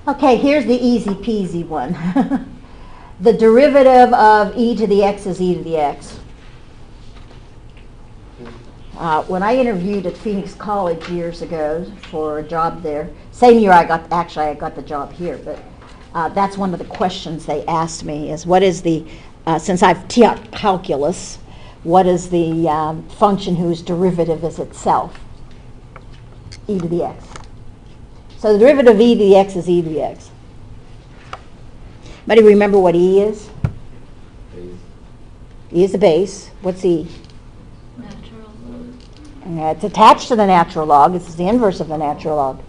Okay, here's the easy peasy one. The derivative of e to the x is e to the x. When I interviewed at Phoenix College years ago for a job there, same year I got the job here, but that's one of the questions they asked me is what is the, since I've taught calculus, what is the function whose derivative is itself? E to the x. So the derivative of e to the x is e to the x. Anybody remember what e is? Base. E is the base. What's e? Natural. It's attached to the natural log. This is the inverse of the natural log.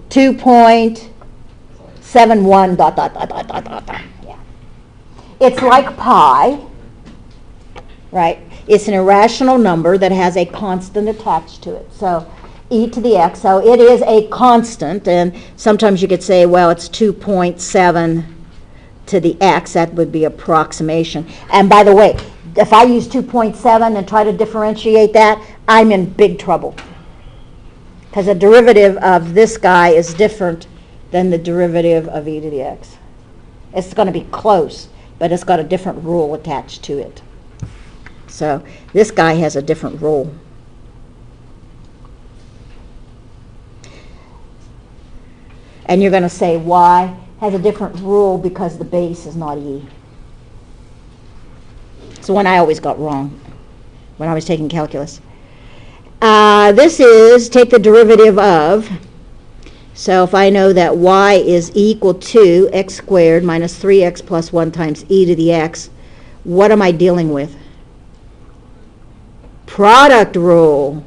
2.71 dot dot dot dot dot dot dot. Yeah. It's like pi, right? It's an irrational number that has a constant attached to it. So e to the x, so it is a constant, and sometimes you could say, well, it's 2.7 to the x. That would be approximation. And by the way, if I use 2.7 and try to differentiate that, I'm in big trouble. Because the derivative of this guy is different than the derivative of e to the x. It's going to be close, but it's got a different rule attached to it. So this guy has a different rule. And you're going to say y has a different rule because the base is not e. It's the one I always got wrong when I was taking calculus. This is take the derivative of, so if I know that y is equal to x squared minus 3x plus 1 times e to the x, what am I dealing with? Product rule,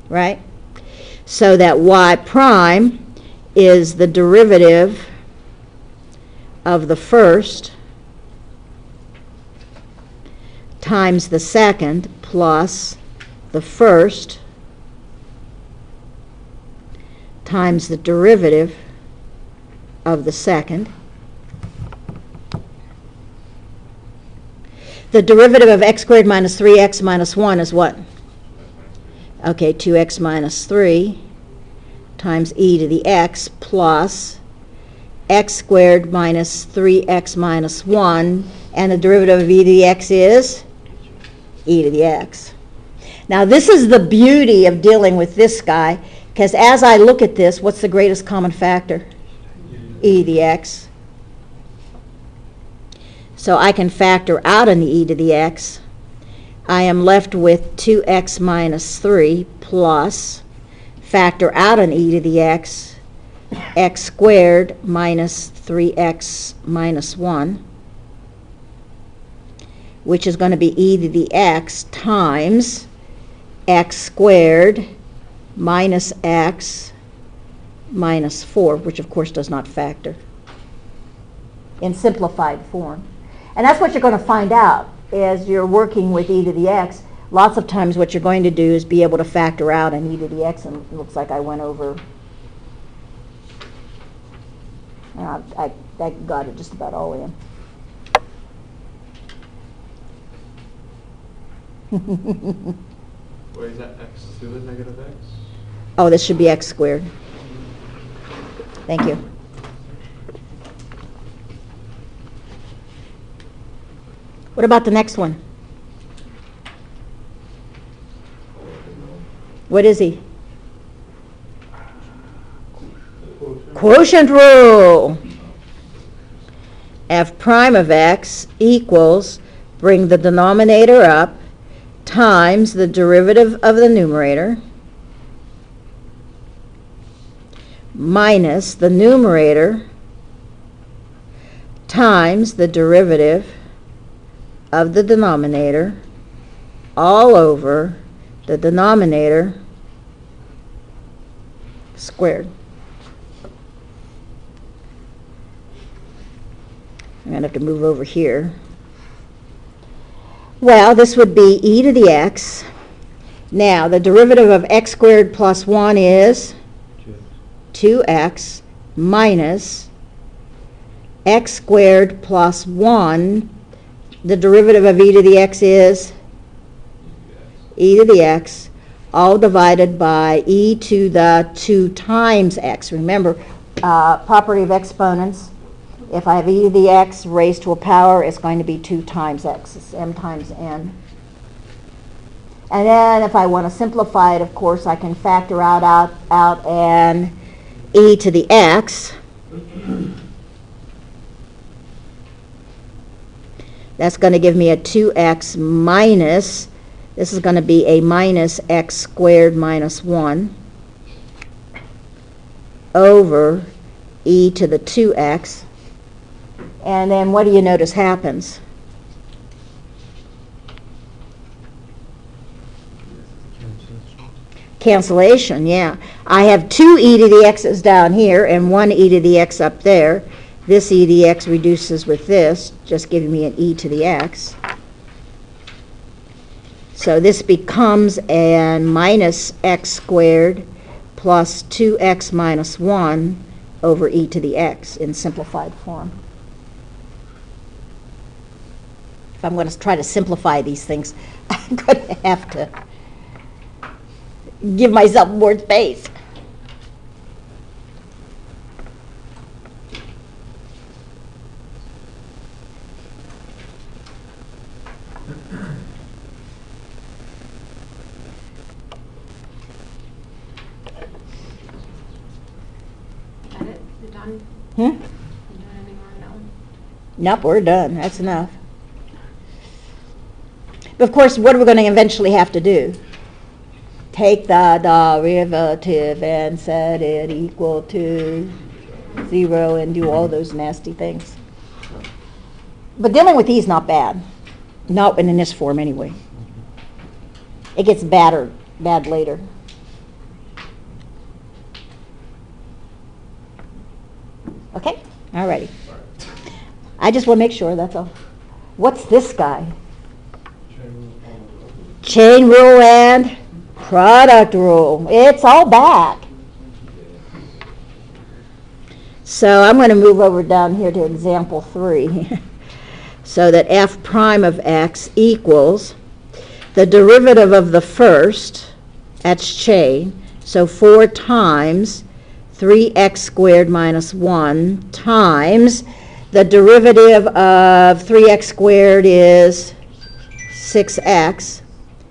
right? So that y prime is the derivative of the first times the second plus the first times the derivative of the second. The derivative of x squared minus 3x minus 1 is what? Okay, 2x minus 3 times e to the x plus x squared minus 3x minus 1, and the derivative of e to the x is e to the x. Now this is the beauty of dealing with this guy, because as I look at this, what's the greatest common factor? E to the x. So I can factor out an e to the x. I am left with 2x minus 3 plus, factor out an e to the x, x squared minus 3x minus 1, which is going to be e to the x times x squared minus x minus 4, which of course does not factor, in simplified form. And that's what you're going to find out as you're working with e to the x. Lots of times what you're going to do is be able to factor out an e to the x, and it looks like I went over. I got it just about all in. Where is that x to the negative x? Oh, this should be x squared. Thank you. What about the next one? What is he? Quotient rule. F prime of x equals, bring the denominator up, times the derivative of the numerator minus the numerator times the derivative of the denominator all over the denominator squared. I'm going to have to move over here. Well, this would be e to the x. Now, the derivative of x squared plus 1 is 2x minus x squared plus 1. The derivative of e to the x is e to the x all divided by e to the 2 times x. Remember, property of exponents, if I have e to the x raised to a power, it's going to be 2 times x. It's m times n. And then if I want to simplify it, of course, I can factor out an e to the x. That's going to give me a 2x minus, this is going to be a minus x squared minus 1 over e to the 2x. And then what do you notice happens? Cancellation, yeah. I have 2 e to the x's down here and 1 e to the x up there. This e to the x reduces with this, just giving me an e to the x. So this becomes a minus x squared plus 2x minus 1 over e to the x in simplified form. If I'm going to try to simplify these things, I'm going to have to give myself more space. Got it? You done? Hmm? You done anymore? No? Nope, we're done. That's enough. But of course, what are we going to eventually have to do? Take the derivative and set it equal to 0 and do all those nasty things. But dealing with these not bad. Not in this form anyway. It gets bad later. Okay? Alrighty. I just want to make sure, that's all. What's this guy? Chain rule and product rule. It's all back. So I'm going to move over down here to example 3. So that f prime of x equals the derivative of the first, that's chain, so 4 times 3x squared minus 1 times the derivative of 3x squared is 6x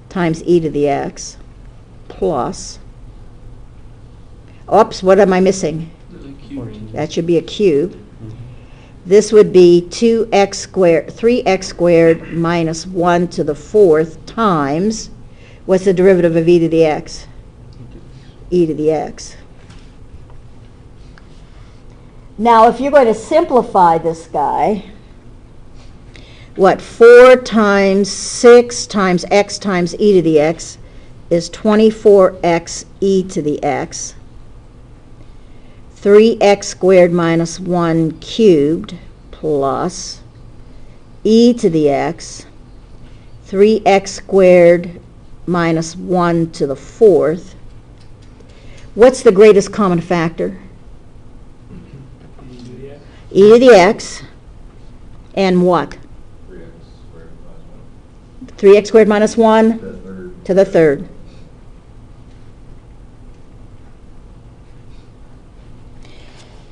times e to the x plus, oops, what am I missing? That should be a cube. This would be 2x squared, 3x squared minus 1 to the 4th times, what's the derivative of e to the x? E to the x. Now, if you're going to simplify this guy, what, 4 times 6 times x times e to the x is 24x e to the x. 3x squared minus 1 cubed plus e to the x, 3x squared minus 1 to the 4th. What's the greatest common factor? E to the x, and what? 3x squared minus 1 to the 3rd.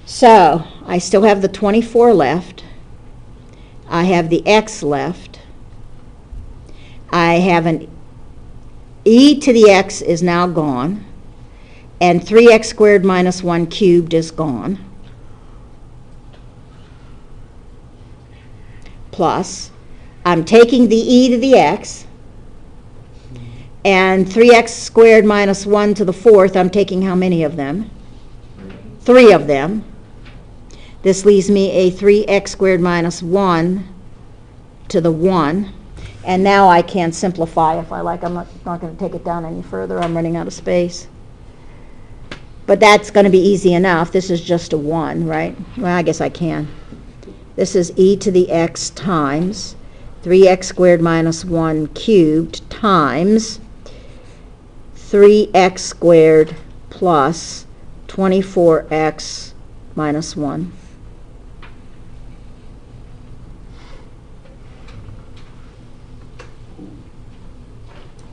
So, I still have the 24 left. I have the x left. I have an e to the x is now gone. And 3x squared minus 1 cubed is gone. Plus, I'm taking the e to the x. And 3x squared minus 1 to the 4th, I'm taking how many of them? 3 of them. This leaves me a 3x squared minus 1 to the 1. And now I can simplify if I like. I'm not going to take it down any further. I'm running out of space. But that's going to be easy enough. This is just a 1, right? Well, I guess I can. This is e to the x times 3x squared minus 1 cubed times 3x squared plus 24x minus 1.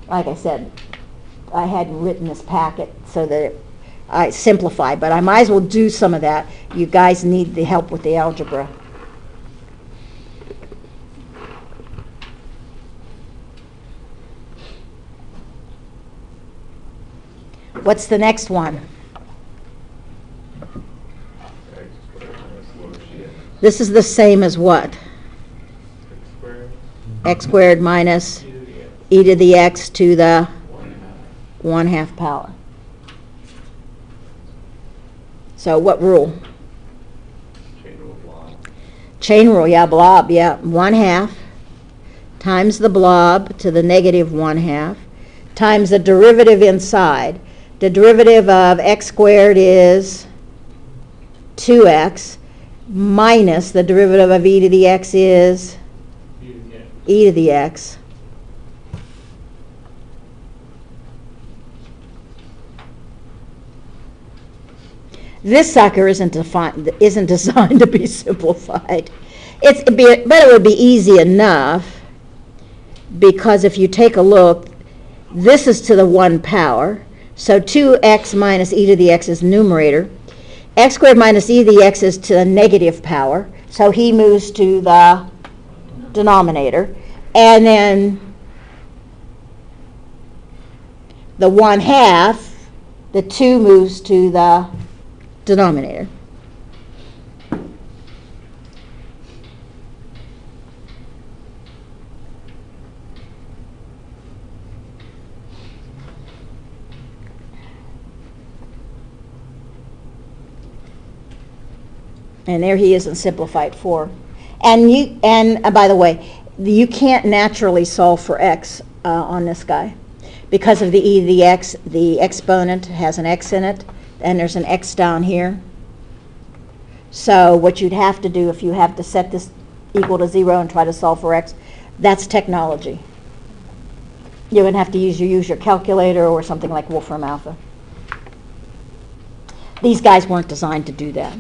Like I said, I hadn't written this packet so that I simplify, but I might as well do some of that. You guys need the help with the algebra. What's the next one? X squared minus lower she. This is the same as what? X squared. X squared minus E to the X. e to the x to the 1/2. 1/2 power. So what rule? Chain rule blob. Chain rule, yeah, blob, yeah. 1/2 times the blob to the negative 1/2 times the derivative inside. The derivative of x squared is 2x minus the derivative of e to the x is E to the X. e to the x. This sucker isn't designed to be simplified. But it would be easy enough, because if you take a look, this is to the 1 power, so 2x minus e to the x is numerator. X squared minus e to the x is to the negative power, so he moves to the denominator. And then the 1/2, the 2 moves to the denominator. And there he is in simplified form. And by the way, you can't naturally solve for x on this guy. Because of the e to the x, the exponent has an x in it, and there's an x down here. So what you'd have to do if you have to set this equal to 0 and try to solve for x, that's technology. You would have to use your calculator or something like Wolfram Alpha. These guys weren't designed to do that.